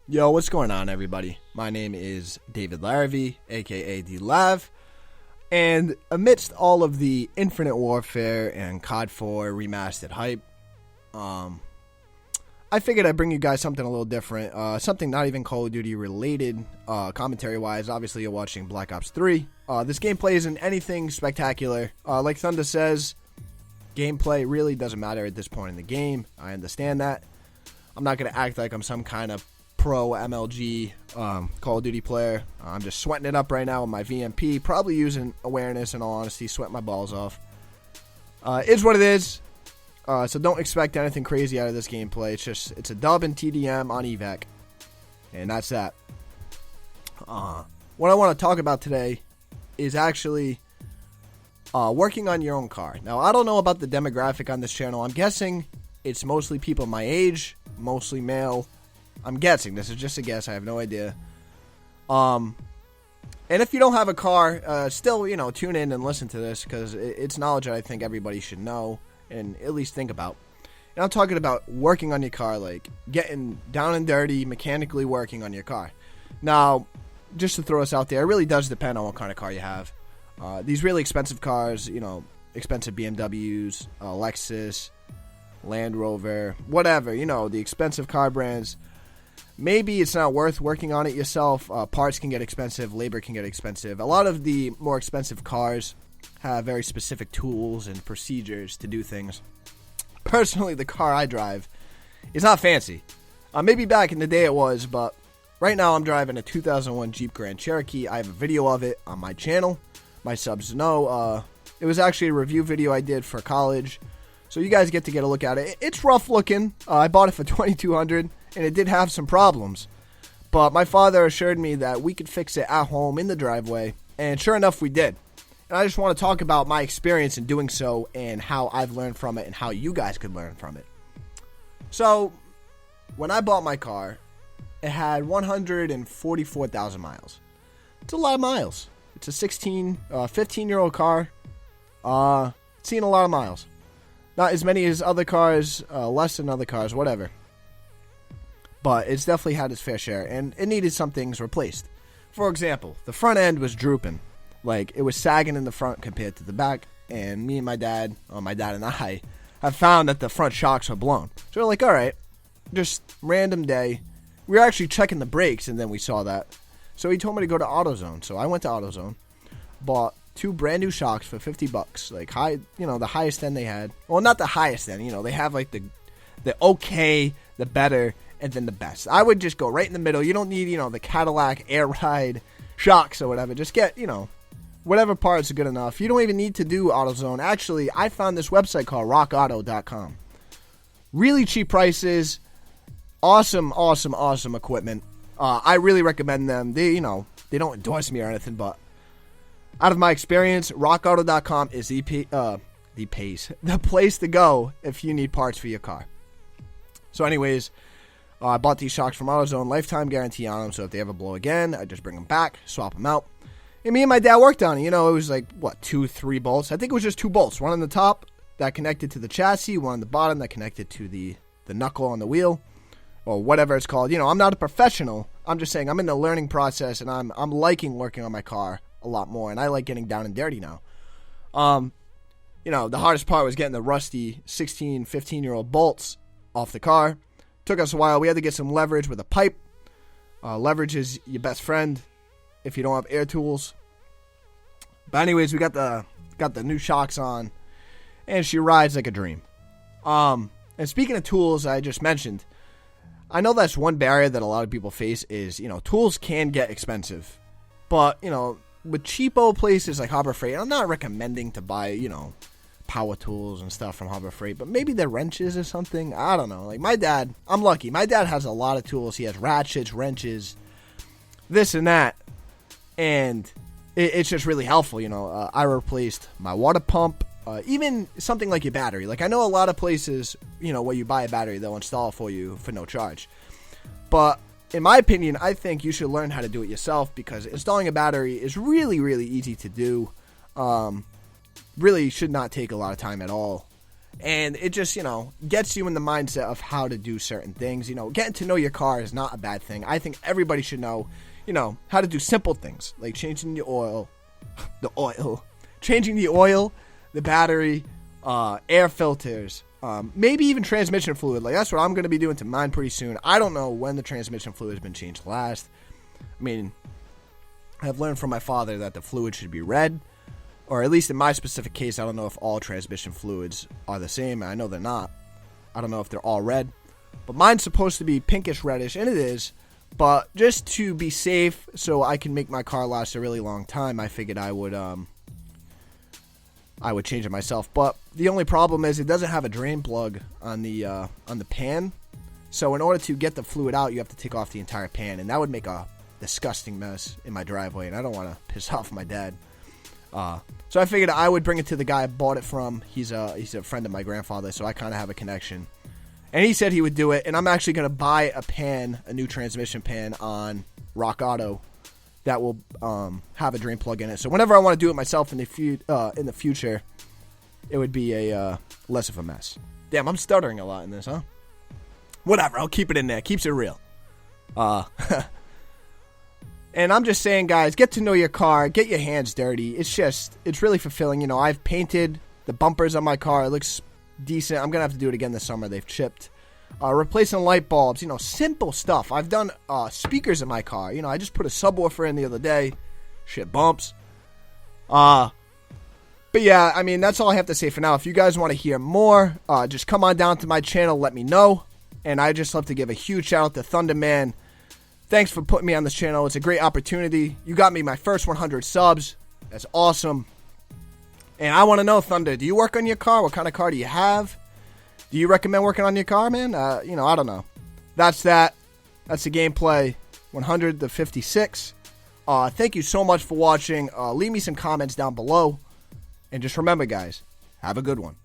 Yo, what's going on, everybody? My name is David Larrabee, aka D-Lav, and amidst all of the Infinite Warfare and COD 4 remastered hype, I figured I'd bring you guys something a little different, something not even Call of Duty related, commentary-wise. Obviously, you're watching Black Ops 3. This gameplay isn't anything spectacular. Like Thunder says, gameplay really doesn't matter at this point in the game. I understand that. I'm not going to act like I'm some kind of pro MLG Call of Duty player. I'm just sweating it up right now with my VMP, probably using awareness, in all honesty, sweating my balls off. Is what it is. So don't expect anything crazy out of this gameplay. It's a dub and TDM on evac, and that's that. What I want to talk about today is actually working on your own car. Now, I don't know about the demographic on this channel. I'm guessing it's mostly people my age, mostly male. I'm guessing. This is just a guess. I have no idea. And if you don't have a car, still, tune in and listen to this, because it's knowledge that I think everybody should know and at least think about. And I'm talking about working on your car, like getting down and dirty, mechanically working on your car. Now, just to throw us out there, it really does depend on what kind of car you have. These really expensive cars, expensive BMWs, Lexus, Land Rover, whatever, the expensive car brands. Maybe it's not worth working on it yourself. Parts can get expensive. Labor can get expensive. A lot of the more expensive cars have very specific tools and procedures to do things. Personally, the car I drive is not fancy. Maybe back in the day it was, but right now I'm driving a 2001 Jeep Grand Cherokee. I have a video of it on my channel. My subs know. It was actually a review video I did for college, so you guys get to get a look at it. It's rough looking. I bought it for $2,200. And it did have some problems, but my father assured me that we could fix it at home in the driveway, and sure enough, we did. And I just want to talk about my experience in doing so and how I've learned from it and how you guys could learn from it. So, when I bought my car, it had 144,000 miles. It's a lot of miles. It's a 15-year-old car. It's seen a lot of miles. Not as many as other cars, less than other cars, whatever. But it's definitely had its fair share, and it needed some things replaced. For example, the front end was drooping. Like, it was sagging in the front compared to the back, and me and my dad and I, have found that the front shocks were blown. So we're like, alright, just random day. We were actually checking the brakes, and then we saw that. So he told me to go to AutoZone. So I went to AutoZone, bought 2 brand new shocks for $50. Like, the highest end they had. Well, not the highest end, they have like the okay, the better, and then the best. I would just go right in the middle. You don't need, the Cadillac Air Ride shocks or whatever. Just get, whatever parts are good enough. You don't even need to do AutoZone. Actually, I found this website called rockauto.com. Really cheap prices. Awesome equipment. I really recommend them. They don't endorse me or anything, but out of my experience, rockauto.com is the place to go if you need parts for your car. So anyways, I bought these shocks from AutoZone, lifetime guarantee on them, so if they ever blow again, I just bring them back, swap them out. And me and my dad worked on it. It was like, 2-3 bolts? I think it was just 2 bolts. One on the top that connected to the chassis, one on the bottom that connected to the knuckle on the wheel, or whatever it's called. I'm not a professional. I'm just saying I'm in the learning process, and I'm liking working on my car a lot more, and I like getting down and dirty now. The hardest part was getting the rusty 16, 15-year-old bolts off the car. Took us a while. We had to get some leverage with a pipe. Leverage is your best friend if you don't have air tools. But anyways, we got the new shocks on, and she rides like a dream. And speaking of tools, I just mentioned, I know that's one barrier that a lot of people face is, tools can get expensive. But, with cheapo places like Harbor Freight, I'm not recommending to buy, power tools and stuff from Harbor Freight, but maybe they're wrenches or something. I don't know. Like my dad, I'm lucky. My dad has a lot of tools. He has ratchets, wrenches, this and that, and it's just really helpful. I replaced my water pump, even something like your battery. Like I know a lot of places, where you buy a battery, they'll install it for you for no charge. But in my opinion, I think you should learn how to do it yourself, because installing a battery is really, really easy to do. Really should not take a lot of time at all. And it just, gets you in the mindset of how to do certain things. Getting to know your car is not a bad thing. I think everybody should know, how to do simple things like changing the oil, the battery, air filters, maybe even transmission fluid. Like, that's what I'm going to be doing to mine pretty soon. I don't know when the transmission fluid has been changed last. I mean, I've learned from my father that the fluid should be red, or at least in my specific case, I don't know if all transmission fluids are the same. I know they're not. I don't know if they're all red, but mine's supposed to be pinkish reddish, and it is. But just to be safe, so I can make my car last a really long time, I figured I would change it myself. But the only problem is it doesn't have a drain plug on the pan. So in order to get the fluid out, you have to take off the entire pan, and that would make a disgusting mess in my driveway, and I don't want to piss off my dad. So I figured I would bring it to the guy I bought it from. He's a friend of my grandfather, so I kind of have a connection. And he said he would do it, and I'm actually going to buy a new transmission pan on Rock Auto that will have a drain plug in it. So whenever I want to do it myself in the future, it would be a less of a mess. Damn, I'm stuttering a lot in this, huh? Whatever, I'll keep it in there. Keeps it real. And I'm just saying, guys, get to know your car. Get your hands dirty. It's really fulfilling. I've painted the bumpers on my car. It looks decent. I'm going to have to do it again this summer. They've chipped. Replacing light bulbs. Simple stuff. I've done speakers in my car. I just put a subwoofer in the other day. Shit bumps. But yeah, I mean, that's all I have to say for now. If you guys want to hear more, just come on down to my channel. Let me know. And I just love to give a huge shout out to Thunderman. Thanks for putting me on this channel. It's a great opportunity. You got me my first 100 subs. That's awesome. And I want to know, Thunder, do you work on your car? What kind of car do you have? Do you recommend working on your car, man? I don't know. That's that. That's the gameplay 100 to 56. Thank you so much for watching. Leave me some comments down below. And just remember, guys, have a good one.